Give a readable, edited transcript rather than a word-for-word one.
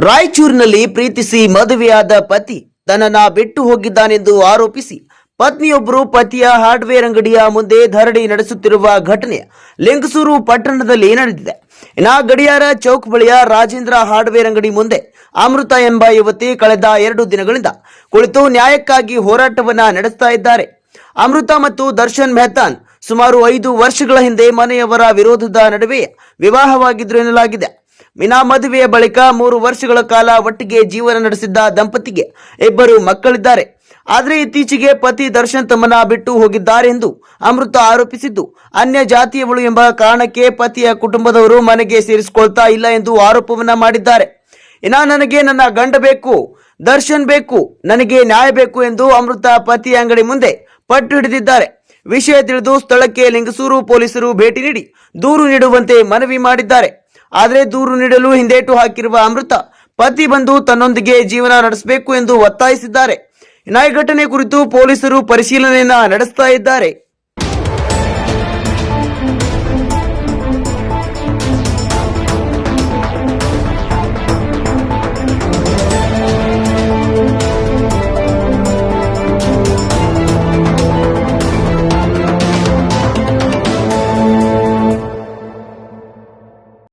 ರಾಯಚೂರಿನಲ್ಲಿ ಪ್ರೀತಿಸಿ ಮದುವೆಯಾದ ಪತಿ ತನ್ನನ್ನ ಬಿಟ್ಟು ಹೋಗಿದ್ದಾನೆಂದು ಆರೋಪಿಸಿ ಪತ್ನಿಯೊಬ್ಬರು ಪತಿಯ ಹಾರ್ಡ್ವೇರ್ ಅಂಗಡಿಯ ಮುಂದೆ ಧರಣಿ ನಡೆಸುತ್ತಿರುವ ಘಟನೆ ಲಿಂಗಸೂರು ಪಟ್ಟಣದಲ್ಲಿ ನಡೆದಿದೆ. ಇನ್ನು ಗಡಿಯಾರ ಚೌಕ್ ಬಳಿಯ ರಾಜೇಂದ್ರ ಹಾರ್ಡ್ವೇರ್ ಅಂಗಡಿ ಮುಂದೆ ಅಮೃತ ಎಂಬ ಯುವತಿ ಕಳೆದ 2 ದಿನಗಳಿಂದ ಕುಳಿತು ನ್ಯಾಯಕ್ಕಾಗಿ ಹೋರಾಟವನ್ನ ನಡೆಸ್ತಾ ಇದ್ದಾರೆ. ಅಮೃತ ಮತ್ತು ದರ್ಶನ್ ಮೆಹತಾನ್ ಸುಮಾರು 5 ವರ್ಷಗಳ ಹಿಂದೆ ಮನೆಯವರ ವಿರೋಧದ ನಡುವೆ ವಿವಾಹವಾಗಿದ್ರು ಎನ್ನಲಾಗಿದೆ. ಮೀನಾ ಮದುವೆಯ ಬಳಿಕ 3 ವರ್ಷಗಳ ಕಾಲ ಒಟ್ಟಿಗೆ ಜೀವನ ನಡೆಸಿದ್ದ ದಂಪತಿಗೆ 2 ಮಕ್ಕಳಿದ್ದಾರೆ. ಆದರೆ ಇತ್ತೀಚೆಗೆ ಪತಿ ದರ್ಶನ್ ತಮ್ಮನ್ನ ಬಿಟ್ಟು ಹೋಗಿದ್ದಾರೆ ಎಂದು ಅಮೃತ ಆರೋಪಿಸಿದ್ದು, ಅನ್ಯ ಜಾತಿಯವಳು ಎಂಬ ಕಾರಣಕ್ಕೆ ಪತಿಯ ಕುಟುಂಬದವರು ಮನೆಗೆ ಸೇರಿಸಿಕೊಳ್ತಾ ಇಲ್ಲ ಎಂದು ಆರೋಪವನ್ನ ಮಾಡಿದ್ದಾರೆ. ನನಗೆ ನನ್ನ ಗಂಡ ಬೇಕು, ದರ್ಶನ್ ಬೇಕು, ನನಗೆ ನ್ಯಾಯ ಬೇಕು ಎಂದು ಅಮೃತ ಪತಿಯ ಅಂಗಡಿ ಮುಂದೆ ಪಟ್ಟು ಹಿಡಿದಿದ್ದಾರೆ. ವಿಷಯ ತಿಳಿದು ಸ್ಥಳಕ್ಕೆ ಲಿಂಗಸೂರು ಪೊಲೀಸರು ಭೇಟಿ ನೀಡಿ ದೂರು ನೀಡುವಂತೆ ಮನವಿ ಮಾಡಿದ್ದಾರೆ. ಆದರೆ ದೂರು ನೀಡಲು ಹಿಂದೇಟು ಹಾಕಿರುವ ಅಮೃತ ಪತಿ ಬಂದು ತನ್ನೊಂದಿಗೆ ಜೀವನ ನಡೆಸಬೇಕು ಎಂದು ಒತ್ತಾಯಿಸಿದ್ದಾರೆ. ಈ ಘಟನೆ ಕುರಿತು ಪೊಲೀಸರು ಪರಿಶೀಲನೆಯನ್ನ ನಡೆಸ್ತಾ ಇದ್ದಾರೆ.